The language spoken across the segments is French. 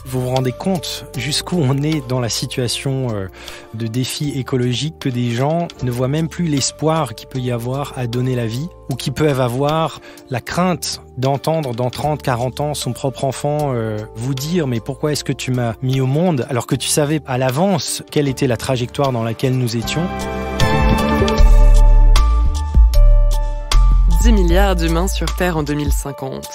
Vous vous rendez compte jusqu'où on est dans la situation de défi écologique que des gens ne voient même plus l'espoir qu'il peut y avoir à donner la vie ou qui peuvent avoir la crainte d'entendre dans 30, 40 ans son propre enfant vous dire « mais pourquoi est-ce que tu m'as mis au monde ?» alors que tu savais à l'avance quelle était la trajectoire dans laquelle nous étions. 10 milliards d'humains sur Terre en 2050.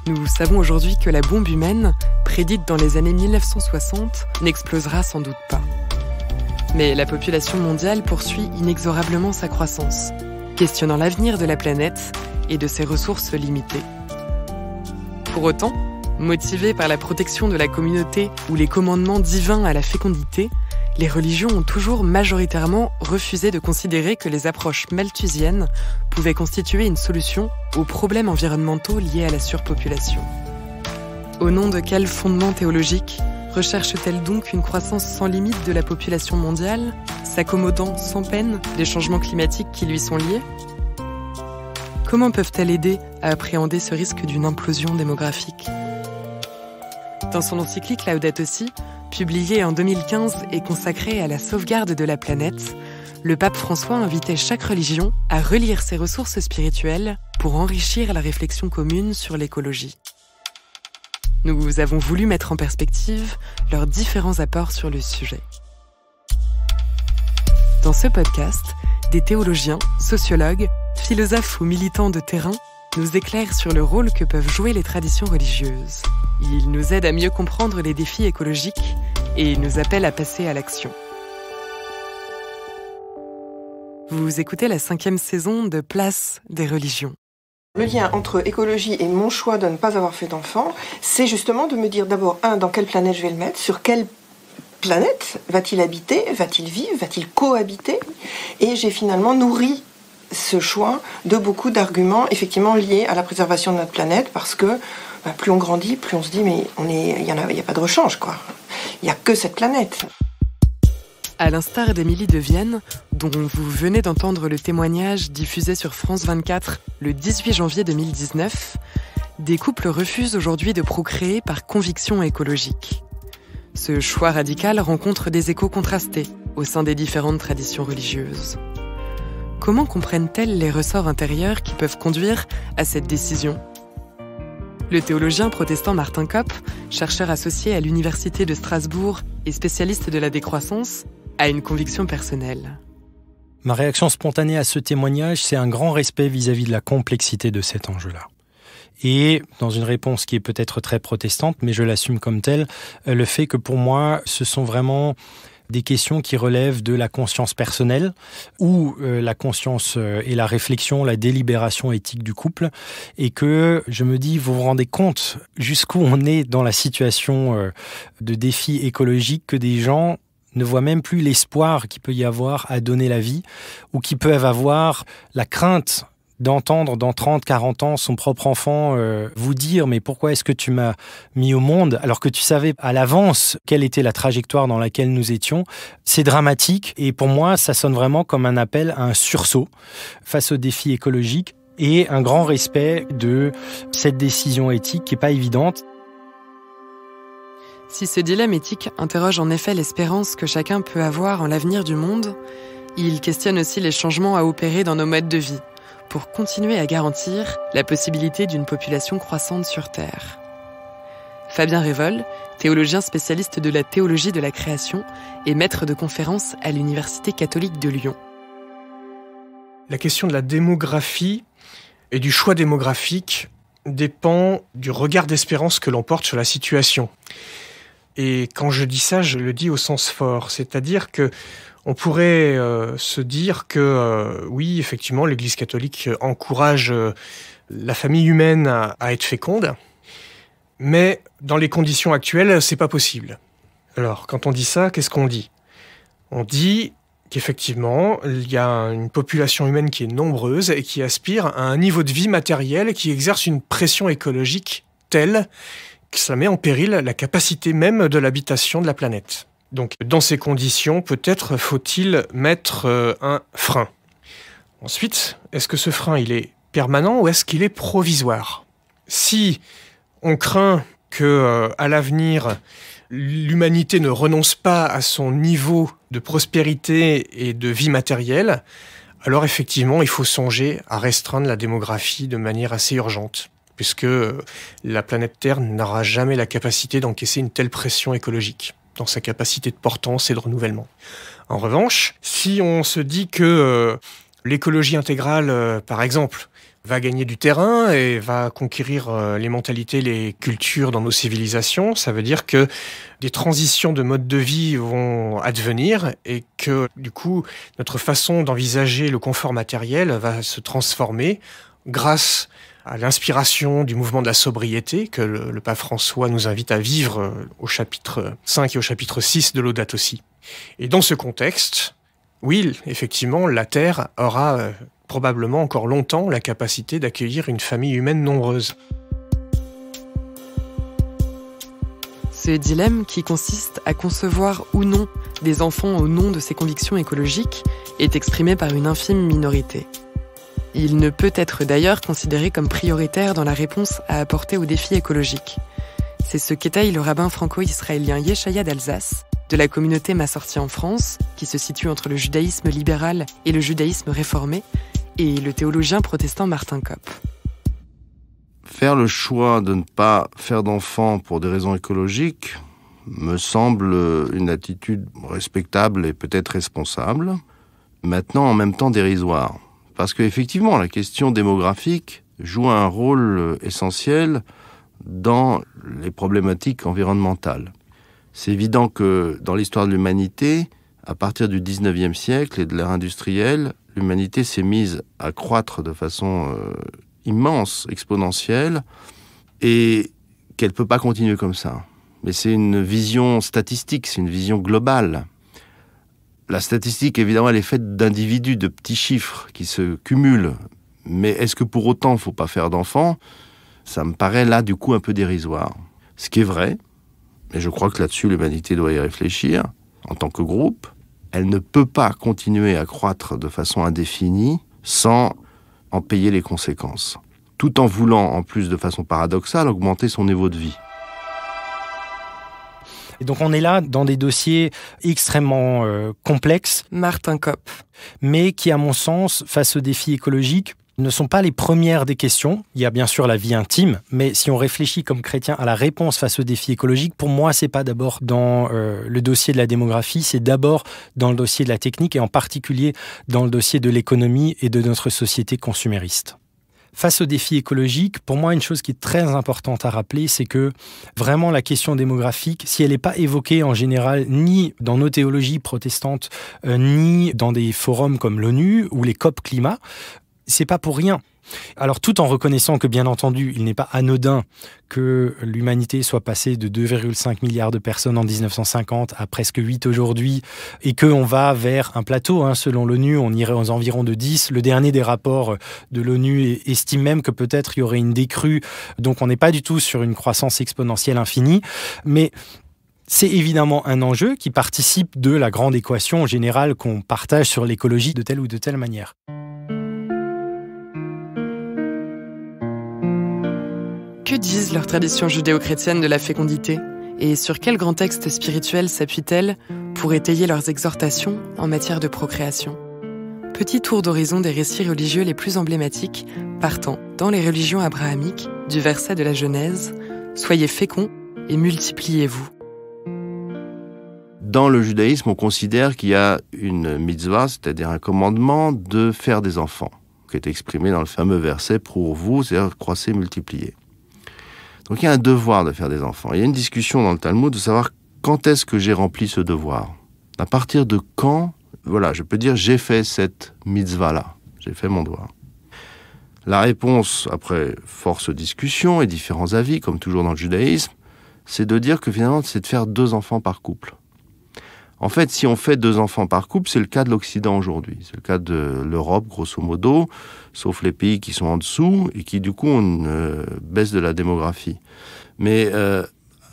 Nous savons aujourd'hui que la bombe humaine, prédite dans les années 1960, n'explosera sans doute pas. Mais la population mondiale poursuit inexorablement sa croissance, questionnant l'avenir de la planète et de ses ressources limitées. Pour autant, motivés par la protection de la communauté ou les commandements divins à la fécondité, les religions ont toujours majoritairement refusé de considérer que les approches malthusiennes pouvaient constituer une solution aux problèmes environnementaux liés à la surpopulation. Au nom de quel fondement théologique recherche-t-elle donc une croissance sans limite de la population mondiale, s'accommodant sans peine des changements climatiques qui lui sont liés ? Comment peuvent-elles aider à appréhender ce risque d'une implosion démographique ? Dans son encyclique Laudato Si, publié en 2015 et consacré à la sauvegarde de la planète, le pape François invitait chaque religion à relire ses ressources spirituelles pour enrichir la réflexion commune sur l'écologie. Nous avons voulu mettre en perspective leurs différents apports sur le sujet. Dans ce podcast, des théologiens, sociologues, philosophes ou militants de terrain nous éclairent sur le rôle que peuvent jouer les traditions religieuses. Ils nous aident à mieux comprendre les défis écologiques et nous appellent à passer à l'action. Vous écoutez la 5e saison de Place des religions. Le lien entre écologie et mon choix de ne pas avoir fait d'enfant, c'est justement de me dire d'abord, dans quelle planète je vais le mettre, sur quelle planète va-t-il habiter, va-t-il vivre, va-t-il cohabiter ? Et j'ai finalement nourri ce choix de beaucoup d'arguments effectivement liés à la préservation de notre planète, parce que plus on grandit, plus on se dit mais il y a pas de rechange quoi. Il y a que cette planète. À l'instar d'Émilie de Vienne, dont vous venez d'entendre le témoignage diffusé sur France 24 le 18 janvier 2019, des couples refusent aujourd'hui de procréer par conviction écologique. Ce choix radical rencontre des échos contrastés au sein des différentes traditions religieuses. Comment comprennent-elles les ressorts intérieurs qui peuvent conduire à cette décision ? Le théologien protestant Martin Kopp, chercheur associé à l'Université de Strasbourg et spécialiste de la décroissance, a une conviction personnelle. Ma réaction spontanée à ce témoignage, c'est un grand respect vis-à-vis de la complexité de cet enjeu-là. Et dans une réponse qui est peut-être très protestante, mais je l'assume comme telle, le fait que pour moi, ce sont vraiment des questions qui relèvent de la conscience personnelle ou la conscience et la réflexion, la délibération éthique du couple, et que je me dis, vous vous rendez compte jusqu'où on est dans la situation de défi écologique que des gens ne voient même plus l'espoir qu'il peut y avoir à donner la vie ou qui peuvent avoir la crainte d'entendre dans 30, 40 ans son propre enfant vous dire « mais pourquoi est-ce que tu m'as mis au monde ?» alors que tu savais à l'avance quelle était la trajectoire dans laquelle nous étions. C'est dramatique et pour moi, ça sonne vraiment comme un appel à un sursaut face aux défis écologiques et un grand respect de cette décision éthique qui n'est pas évidente. Si ce dilemme éthique interroge en effet l'espérance que chacun peut avoir en l'avenir du monde, il questionne aussi les changements à opérer dans nos modes de vie pour continuer à garantir la possibilité d'une population croissante sur Terre. Fabien Révol, théologien spécialiste de la théologie de la création et maître de conférences à l'Université catholique de Lyon. La question de la démographie et du choix démographique dépend du regard d'espérance que l'on porte sur la situation. Et quand je dis ça, je le dis au sens fort, c'est-à-dire que on pourrait se dire que oui, effectivement, l'Église catholique encourage la famille humaine à être féconde, mais dans les conditions actuelles, c'est pas possible. Alors, quand on dit ça, qu'est-ce qu'on dit ? On dit qu'effectivement, il y a une population humaine qui est nombreuse et qui aspire à un niveau de vie matériel qui exerce une pression écologique telle que ça met en péril la capacité même de l'habitation de la planète. Donc, dans ces conditions, peut-être faut-il mettre un frein. Ensuite, est-ce que ce frein, il est permanent ou est-ce qu'il est provisoire ? Si on craint que à l'avenir, l'humanité ne renonce pas à son niveau de prospérité et de vie matérielle, alors effectivement, il faut songer à restreindre la démographie de manière assez urgente, puisque la planète Terre n'aura jamais la capacité d'encaisser une telle pression écologique dans sa capacité de portance et de renouvellement. En revanche, si on se dit que l'écologie intégrale, par exemple, va gagner du terrain et va conquérir les mentalités, les cultures dans nos civilisations, ça veut dire que des transitions de mode de vie vont advenir et que, du coup, notre façon d'envisager le confort matériel va se transformer grâce à l'inspiration du mouvement de la sobriété que le pape François nous invite à vivre au chapitre 5 et au chapitre 6 de Laudato Si. Et dans ce contexte, oui, effectivement, la Terre aura probablement encore longtemps la capacité d'accueillir une famille humaine nombreuse. Ce dilemme qui consiste à concevoir ou non des enfants au nom de ses convictions écologiques est exprimé par une infime minorité. Il ne peut être d'ailleurs considéré comme prioritaire dans la réponse à apporter aux défis écologiques. C'est ce qu'étaye le rabbin franco-israélien Yeshaya d'Alsace, de la communauté Massorti en France, qui se situe entre le judaïsme libéral et le judaïsme réformé, et le théologien protestant Martin Kopp. Faire le choix de ne pas faire d'enfants pour des raisons écologiques me semble une attitude respectable et peut-être responsable, maintenant en même temps dérisoire. Parce qu'effectivement, la question démographique joue un rôle essentiel dans les problématiques environnementales. C'est évident que dans l'histoire de l'humanité, à partir du 19e siècle et de l'ère industrielle, l'humanité s'est mise à croître de façon immense, exponentielle, et qu'elle ne peut pas continuer comme ça. Mais c'est une vision statistique, c'est une vision globale. La statistique, évidemment, elle est faite d'individus, de petits chiffres qui se cumulent. Mais est-ce que pour autant, il ne faut pas faire d'enfants ? Ça me paraît là, du coup, un peu dérisoire. Ce qui est vrai, et je crois que là-dessus, l'humanité doit y réfléchir, en tant que groupe, elle ne peut pas continuer à croître de façon indéfinie sans en payer les conséquences, tout en voulant, en plus de façon paradoxale, augmenter son niveau de vie. Et donc on est là dans des dossiers extrêmement complexes. Martin Kopp. Mais qui, à mon sens, face aux défis écologiques, ne sont pas les premières des questions. Il y a bien sûr la vie intime, mais si on réfléchit comme chrétien à la réponse face aux défis écologiques, pour moi, c'est pas d'abord dans le dossier de la démographie, c'est d'abord dans le dossier de la technique et en particulier dans le dossier de l'économie et de notre société consumériste. Face aux défis écologiques, pour moi, une chose qui est très importante à rappeler, c'est que vraiment la question démographique, si elle n'est pas évoquée en général ni dans nos théologies protestantes, ni dans des forums comme l'ONU ou les COP climat, c'est pas pour rien. Alors tout en reconnaissant que bien entendu, il n'est pas anodin que l'humanité soit passée de 2,5 milliards de personnes en 1950 à presque 8 aujourd'hui et qu'on va vers un plateau, selon l'ONU, on irait aux environs de 10. Le dernier des rapports de l'ONU estime même que peut-être il y aurait une décrue, donc on n'est pas du tout sur une croissance exponentielle infinie, mais c'est évidemment un enjeu qui participe de la grande équation générale qu'on partage sur l'écologie de telle ou de telle manière. Que disent leurs traditions judéo-chrétiennes de la fécondité ? Et sur quel grand texte spirituel s'appuient-elles pour étayer leurs exhortations en matière de procréation ? Petit tour d'horizon des récits religieux les plus emblématiques, partant, dans les religions abrahamiques, du verset de la Genèse « Soyez féconds et multipliez-vous ». Dans le judaïsme, on considère qu'il y a une mitzvah, c'est-à-dire un commandement de faire des enfants, qui est exprimé dans le fameux verset « Pour vous », c'est-à-dire « croissez, multipliez ». Donc il y a un devoir de faire des enfants. Il y a une discussion dans le Talmud de savoir quand est-ce que j'ai rempli ce devoir. À partir de quand, je peux dire j'ai fait cette mitzvah-là, j'ai fait mon devoir. La réponse, après force discussion et différents avis, comme toujours dans le judaïsme, c'est de dire que finalement c'est de faire 2 enfants par couple. En fait, si on fait 2 enfants par couple, c'est le cas de l'Occident aujourd'hui. C'est le cas de l'Europe, grosso modo, sauf les pays qui sont en dessous et qui, du coup, ont une baisse de la démographie. Mais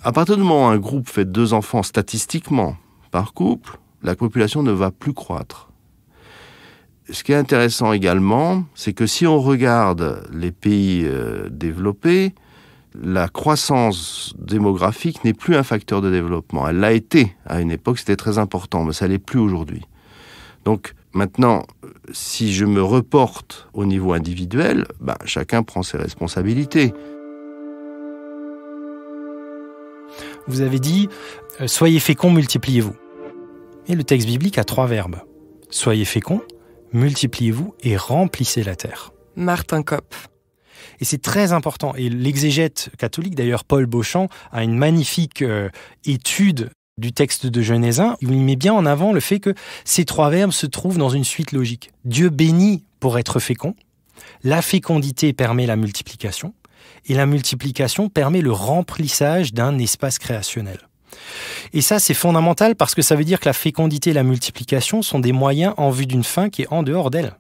à partir du moment où un groupe fait 2 enfants statistiquement par couple, la population ne va plus croître. Ce qui est intéressant également, c'est que si on regarde les pays développés, la croissance démographique n'est plus un facteur de développement. Elle l'a été à une époque, c'était très important, mais ça l'est plus aujourd'hui. Donc maintenant, si je me reporte au niveau individuel, chacun prend ses responsabilités. Vous avez dit « Soyez féconds, multipliez-vous ». Et le texte biblique a 3 verbes. « Soyez féconds, multipliez-vous et remplissez la terre ». Martin Kopp. Et c'est très important. Et l'exégète catholique, d'ailleurs Paul Beauchamp, a une magnifique étude du texte de Genèse 1, où il met bien en avant le fait que ces 3 verbes se trouvent dans une suite logique. Dieu bénit pour être fécond, la fécondité permet la multiplication, et la multiplication permet le remplissage d'un espace créationnel. Et ça, c'est fondamental parce que ça veut dire que la fécondité et la multiplication sont des moyens en vue d'une fin qui est en dehors d'elle.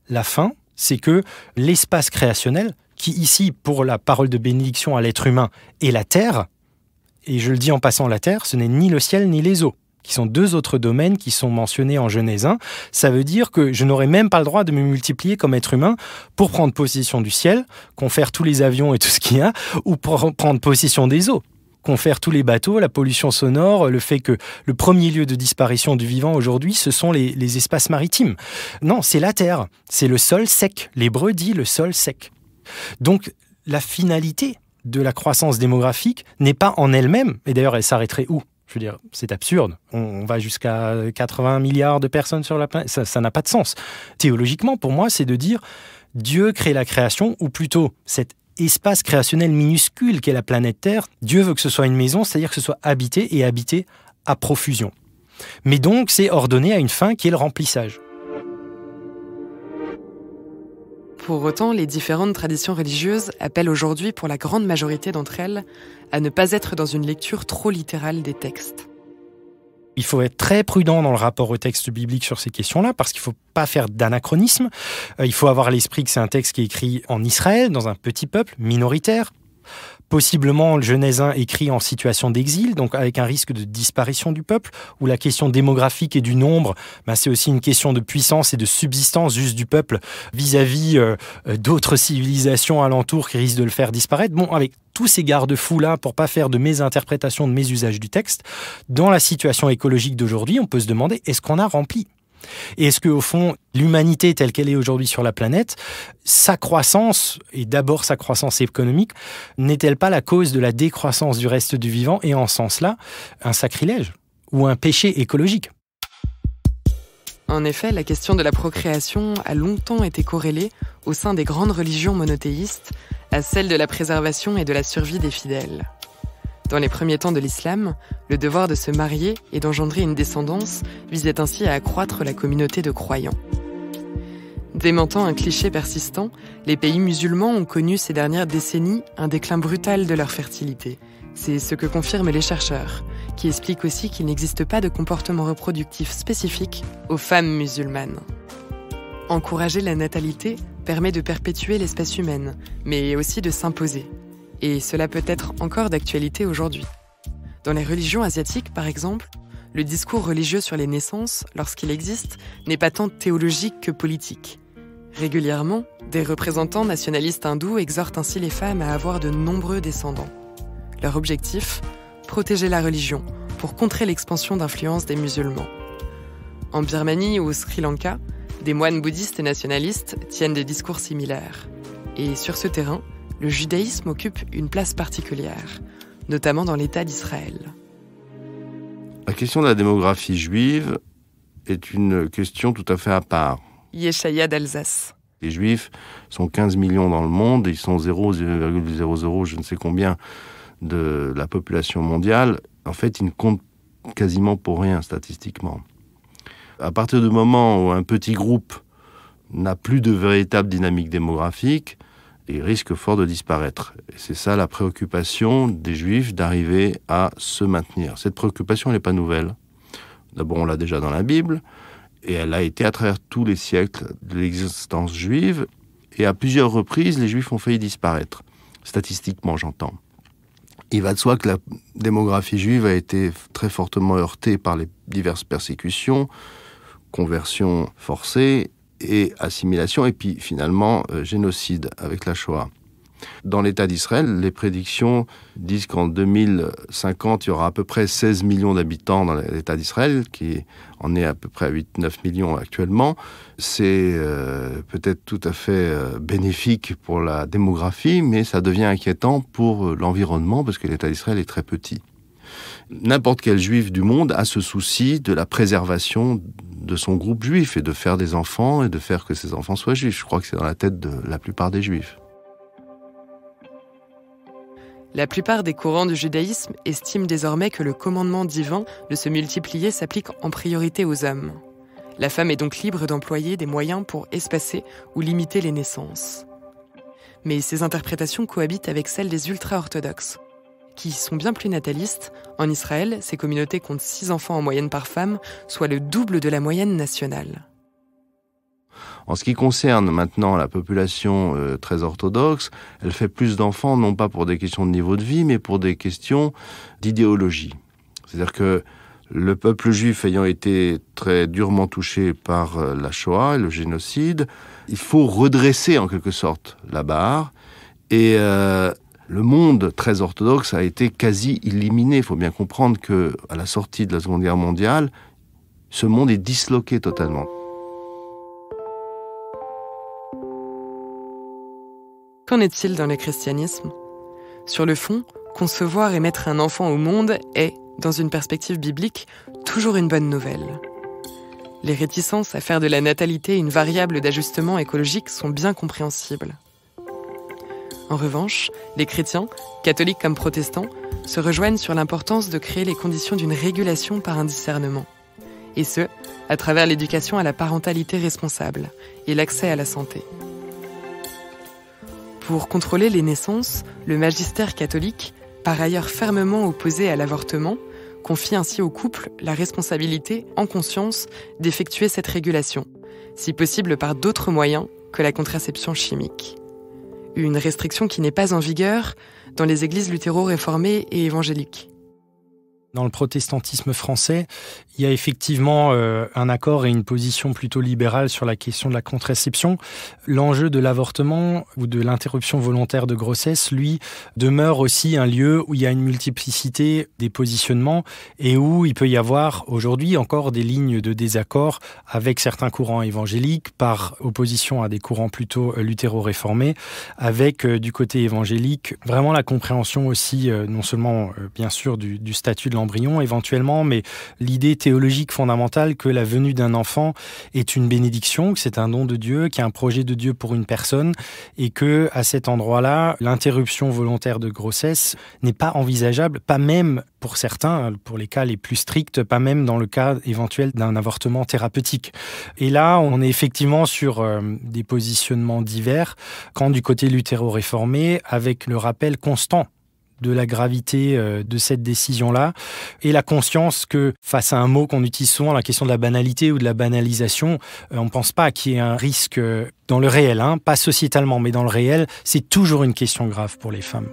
La fin, c'est que l'espace créationnel, qui ici, pour la parole de bénédiction à l'être humain, est la terre, et je le dis en passant, la terre, ce n'est ni le ciel ni les eaux, qui sont 2 autres domaines qui sont mentionnés en Genèse 1. Ça veut dire que je n'aurais même pas le droit de me multiplier comme être humain pour prendre possession du ciel, confère tous les avions et tout ce qu'il y a, ou pour prendre possession des eaux, confère tous les bateaux, la pollution sonore, le fait que le premier lieu de disparition du vivant aujourd'hui, ce sont les espaces maritimes. Non, c'est la terre, c'est le sol sec. L'hébreu dit le sol sec. Donc, la finalité de la croissance démographique n'est pas en elle-même, et d'ailleurs elle s'arrêterait où ? Je veux dire, c'est absurde. On va jusqu'à 80 milliards de personnes sur la planète. Ça n'a pas de sens. Théologiquement, pour moi, c'est de dire Dieu crée la création, ou plutôt cet espace créationnel minuscule qu'est la planète Terre. Dieu veut que ce soit une maison, c'est-à-dire que ce soit habité et habité à profusion. Mais donc, c'est ordonné à une fin qui est le remplissage. Pour autant, les différentes traditions religieuses appellent aujourd'hui, pour la grande majorité d'entre elles, à ne pas être dans une lecture trop littérale des textes. Il faut être très prudent dans le rapport au texte biblique sur ces questions-là, parce qu'il ne faut pas faire d'anachronisme. Il faut avoir à l'esprit que c'est un texte qui est écrit en Israël, dans un petit peuple minoritaire. Possiblement le Genèse 1 écrit en situation d'exil, donc avec un risque de disparition du peuple, où la question démographique et du nombre, c'est aussi une question de puissance et de subsistance juste du peuple vis-à-vis d'autres civilisations alentours qui risquent de le faire disparaître. Bon, avec tous ces garde-fous-là, pour pas faire de mésinterprétation de mes usages du texte, dans la situation écologique d'aujourd'hui, on peut se demander, est-ce qu'on a rempli ? Et est-ce qu'au fond, l'humanité telle qu'elle est aujourd'hui sur la planète, sa croissance, et d'abord sa croissance économique, n'est-elle pas la cause de la décroissance du reste du vivant et en ce sens-là, un sacrilège ou un péché écologique ? En effet, la question de la procréation a longtemps été corrélée, au sein des grandes religions monothéistes, à celle de la préservation et de la survie des fidèles. Dans les premiers temps de l'islam, le devoir de se marier et d'engendrer une descendance visait ainsi à accroître la communauté de croyants. Démentant un cliché persistant, les pays musulmans ont connu ces dernières décennies un déclin brutal de leur fertilité. C'est ce que confirment les chercheurs, qui expliquent aussi qu'il n'existe pas de comportement reproductif spécifique aux femmes musulmanes. Encourager la natalité permet de perpétuer l'espèce humaine, mais aussi de s'imposer. Et cela peut être encore d'actualité aujourd'hui. Dans les religions asiatiques, par exemple, le discours religieux sur les naissances, lorsqu'il existe, n'est pas tant théologique que politique. Régulièrement, des représentants nationalistes hindous exhortent ainsi les femmes à avoir de nombreux descendants. Leur objectif ? Protéger la religion, pour contrer l'expansion d'influence des musulmans. En Birmanie ou au Sri Lanka, des moines bouddhistes et nationalistes tiennent des discours similaires. Et sur ce terrain, le judaïsme occupe une place particulière, notamment dans l'État d'Israël. La question de la démographie juive est une question tout à fait à part. Yeshaya d'Alsace. Les Juifs sont 15 millions dans le monde, ils sont 0,00 je ne sais combien de la population mondiale. En fait, ils ne comptent quasiment pour rien statistiquement. À partir du moment où un petit groupe n'a plus de véritable dynamique démographique, il risque fort de disparaître. Et c'est ça la préoccupation des Juifs, d'arriver à se maintenir. Cette préoccupation, elle n'est pas nouvelle. D'abord, on l'a déjà dans la Bible, et elle a été à travers tous les siècles de l'existence juive, et à plusieurs reprises, les Juifs ont failli disparaître. Statistiquement, j'entends. Il va de soi que la démographie juive a été très fortement heurtée par les diverses persécutions, conversions forcées, et assimilation, et puis finalement génocide avec la Shoah. Dans l'État d'Israël, les prédictions disent qu'en 2050, il y aura à peu près 16 millions d'habitants dans l'État d'Israël, qui en est à peu près à 8-9 millions actuellement. C'est peut-être tout à fait bénéfique pour la démographie, mais ça devient inquiétant pour l'environnement, parce que l'État d'Israël est très petit. N'importe quel juif du monde a ce souci de la préservation de son groupe juif et de faire des enfants et de faire que ces enfants soient juifs. Je crois que c'est dans la tête de la plupart des juifs. La plupart des courants du judaïsme estiment désormais que le commandement divin de se multiplier s'applique en priorité aux hommes. La femme est donc libre d'employer des moyens pour espacer ou limiter les naissances. Mais ces interprétations cohabitent avec celles des ultra-orthodoxes, qui sont bien plus natalistes. En Israël, ces communautés comptent 6 enfants en moyenne par femme, soit le double de la moyenne nationale. En ce qui concerne maintenant la population très orthodoxe, elle fait plus d'enfants, non pas pour des questions de niveau de vie, mais pour des questions d'idéologie. C'est-à-dire que le peuple juif ayant été très durement touché par la Shoah, le génocide, il faut redresser en quelque sorte la barre. Et le monde très orthodoxe a été quasi éliminé. Il faut bien comprendre qu'à la sortie de la Seconde Guerre mondiale, ce monde est disloqué totalement. Qu'en est-il dans le christianisme ? Sur le fond, concevoir et mettre un enfant au monde est, dans une perspective biblique, toujours une bonne nouvelle. Les réticences à faire de la natalité une variable d'ajustement écologique sont bien compréhensibles. En revanche, les chrétiens, catholiques comme protestants, se rejoignent sur l'importance de créer les conditions d'une régulation par un discernement. Et ce, à travers l'éducation à la parentalité responsable et l'accès à la santé. Pour contrôler les naissances, le magistère catholique, par ailleurs fermement opposé à l'avortement, confie ainsi au couple la responsabilité, en conscience, d'effectuer cette régulation, si possible par d'autres moyens que la contraception chimique. Une restriction qui n'est pas en vigueur dans les églises luthéro-réformées et évangéliques. Dans le protestantisme français, il y a effectivement un accord et une position plutôt libérale sur la question de la contraception. L'enjeu de l'avortement ou de l'interruption volontaire de grossesse, lui, demeure aussi un lieu où il y a une multiplicité des positionnements et où il peut y avoir aujourd'hui encore des lignes de désaccord avec certains courants évangéliques par opposition à des courants plutôt luthéro-réformés, avec du côté évangélique vraiment la compréhension aussi non seulement bien sûr du statut de l'embryon éventuellement, mais l'idée théologique fondamentale que la venue d'un enfant est une bénédiction, que c'est un don de Dieu, qu'il y a un projet de Dieu pour une personne et que à cet endroit-là, l'interruption volontaire de grossesse n'est pas envisageable, pas même pour certains, pour les cas les plus stricts, pas même dans le cas éventuel d'un avortement thérapeutique. Et là, on est effectivement sur des positionnements divers, quand du côté luthéro-réformé, avec le rappel constant de la gravité de cette décision-là et la conscience que face à un mot qu'on utilise souvent, la question de la banalité ou de la banalisation, on ne pense pas qu'il y ait un risque dans le réel, pas sociétalement, mais dans le réel, c'est toujours une question grave pour les femmes.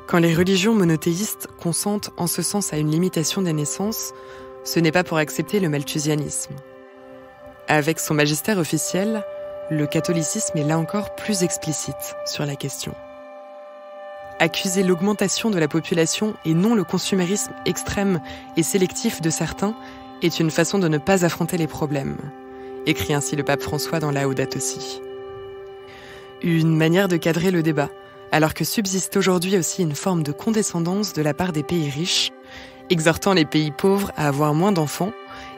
Quand les religions monothéistes consentent en ce sens à une limitation des naissances, ce n'est pas pour accepter le malthusianisme. Avec son magistère officiel, le catholicisme est là encore plus explicite sur la question. Accuser l'augmentation de la population et non le consumérisme extrême et sélectif de certains est une façon de ne pas affronter les problèmes, écrit ainsi le pape François dans Laudato Si. Une manière de cadrer le débat, alors que subsiste aujourd'hui aussi une forme de condescendance de la part des pays riches, exhortant les pays pauvres à avoir moins d'enfants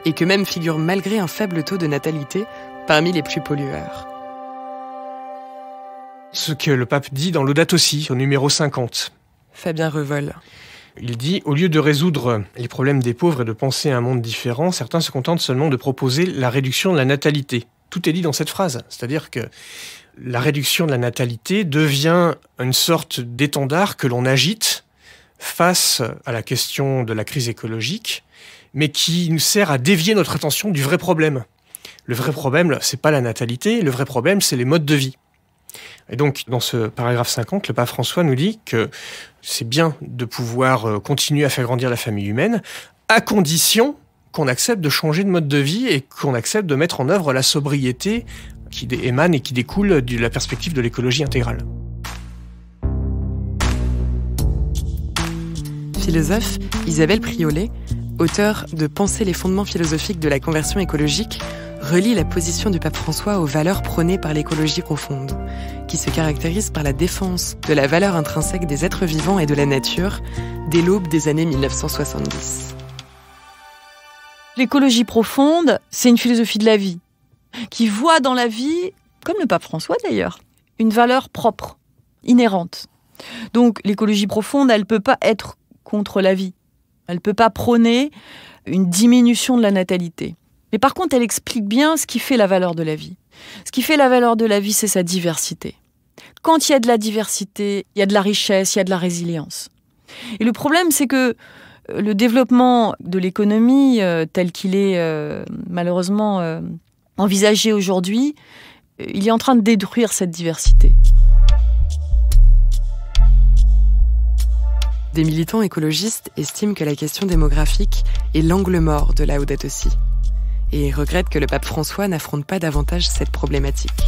et que même figurent malgré un faible taux de natalité parmi les plus pollueurs. Ce que le pape dit dans Laudato Si, au numéro 50. Fabien Revol. Il dit, au lieu de résoudre les problèmes des pauvres et de penser à un monde différent, certains se contentent seulement de proposer la réduction de la natalité. Tout est dit dans cette phrase. C'est-à-dire que la réduction de la natalité devient une sorte d'étendard que l'on agite face à la question de la crise écologique, mais qui nous sert à dévier notre attention du vrai problème. Le vrai problème, c'est pas la natalité, le vrai problème, c'est les modes de vie. Et donc, dans ce paragraphe 50, le pape François nous dit que c'est bien de pouvoir continuer à faire grandir la famille humaine, à condition qu'on accepte de changer de mode de vie et qu'on accepte de mettre en œuvre la sobriété qui émane et qui découle de la perspective de l'écologie intégrale. Philosophe, Isabelle Priolet, auteure de Penser les fondements philosophiques de la conversion écologique, relie la position du pape François aux valeurs prônées par l'écologie profonde, qui se caractérise par la défense de la valeur intrinsèque des êtres vivants et de la nature dès l'aube des années 1970. L'écologie profonde, c'est une philosophie de la vie, qui voit dans la vie, comme le pape François d'ailleurs, une valeur propre, inhérente. Donc l'écologie profonde, elle ne peut pas être contre la vie. Elle ne peut pas prôner une diminution de la natalité. Mais par contre, elle explique bien ce qui fait la valeur de la vie. Ce qui fait la valeur de la vie, c'est sa diversité. Quand il y a de la diversité, il y a de la richesse, il y a de la résilience. Et le problème, c'est que le développement de l'économie tel qu'il est malheureusement envisagé aujourd'hui, il est en train de détruire cette diversité. Des militants écologistes estiment que la question démographique est l'angle mort de Laudato Si et regrettent que le pape François n'affronte pas davantage cette problématique.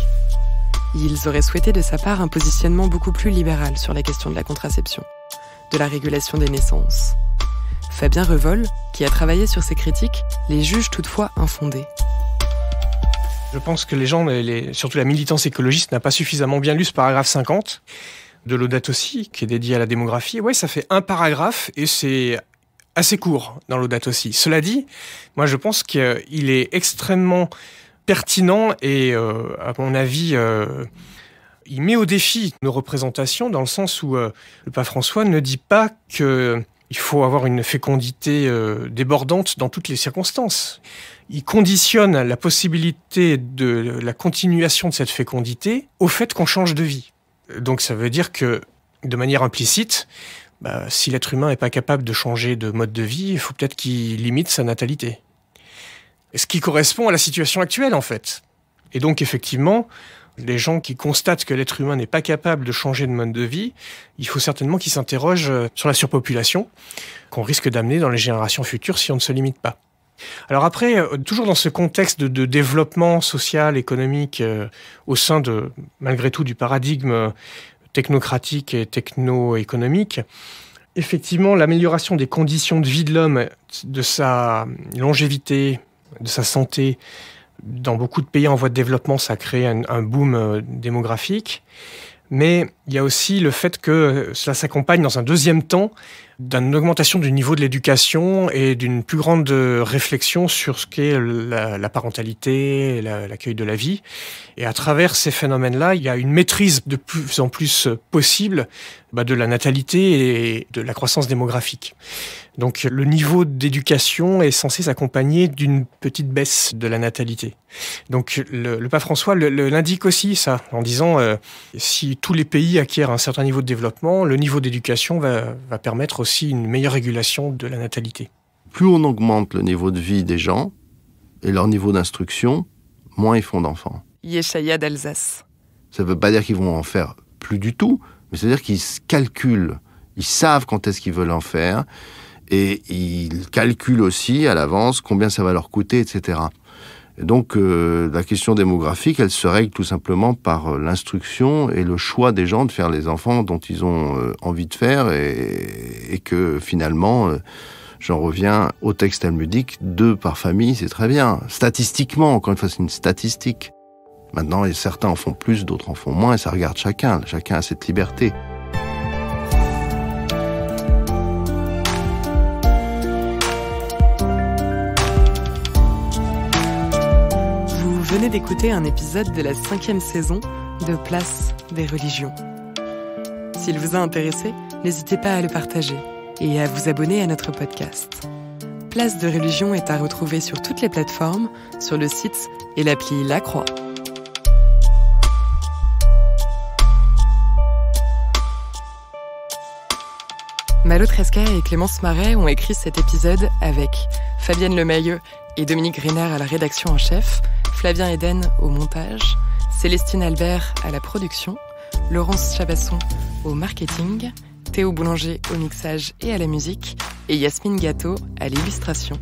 Ils auraient souhaité de sa part un positionnement beaucoup plus libéral sur la question de la contraception, de la régulation des naissances. Fabien Revol, qui a travaillé sur ces critiques, les juge toutefois infondées. Je pense que les gens, surtout la militance écologiste, n'a pas suffisamment bien lu ce paragraphe 50 de Laudato Si, qui est dédié à la démographie. Ouais, ça fait un paragraphe et c'est assez court dans Laudato Si. Cela dit, moi je pense qu'il est extrêmement pertinent et à mon avis, il met au défi nos représentations dans le sens où le pape François ne dit pas qu'il faut avoir une fécondité débordante dans toutes les circonstances. Il conditionne la possibilité de la continuation de cette fécondité au fait qu'on change de vie. Donc ça veut dire que, de manière implicite, si l'être humain n'est pas capable de changer de mode de vie, il faut peut-être qu'il limite sa natalité. Ce qui correspond à la situation actuelle, en fait. Et donc, effectivement, les gens qui constatent que l'être humain n'est pas capable de changer de mode de vie, il faut certainement qu'ils s'interrogent sur la surpopulation qu'on risque d'amener dans les générations futures si on ne se limite pas. Alors après, toujours dans ce contexte de développement social, économique, au sein de, malgré tout, du paradigme technocratique et techno-économique, effectivement, l'amélioration des conditions de vie de l'homme, de sa longévité, de sa santé, dans beaucoup de pays en voie de développement, ça crée un boom démographique. Mais il y a aussi le fait que cela s'accompagne dans un deuxième temps d'une augmentation du niveau de l'éducation et d'une plus grande réflexion sur ce qu'est la parentalité, l'accueil de la vie. Et à travers ces phénomènes-là, il y a une maîtrise de plus en plus possible de la natalité et de la croissance démographique. Donc le niveau d'éducation est censé s'accompagner d'une petite baisse de la natalité. Donc le pape François l'indique aussi ça, en disant si tous les pays acquièrent un certain niveau de développement, le niveau d'éducation va permettre aussi une meilleure régulation de la natalité. Plus on augmente le niveau de vie des gens et leur niveau d'instruction, moins ils font d'enfants. Yeshaya d'Alsace. Ça ne veut pas dire qu'ils vont en faire plus du tout, mais c'est-à-dire qu'ils calculent, ils savent quand est-ce qu'ils veulent en faire, et ils calculent aussi à l'avance combien ça va leur coûter, etc. Et donc la question démographique, elle se règle tout simplement par l'instruction et le choix des gens de faire les enfants dont ils ont envie de faire, et que finalement, j'en reviens au texte talmudique, 2 par famille, c'est très bien. Statistiquement, encore une fois, c'est une statistique. Maintenant, certains en font plus, d'autres en font moins, et ça regarde chacun. Chacun a cette liberté. Vous venez d'écouter un épisode de la 5e saison de Place des religions. S'il vous a intéressé, n'hésitez pas à le partager et à vous abonner à notre podcast. Place de religion est à retrouver sur toutes les plateformes, sur le site et l'appli La Croix. Malo Tresca et Clémence Marais ont écrit cet épisode avec Fabienne Lemayeux et Dominique Griner à la rédaction en chef, Flavien Eden au montage, Célestine Albert à la production, Laurence Chabasson au marketing, Théo Boulanger au mixage et à la musique, et Yasmine Gâteau à l'illustration.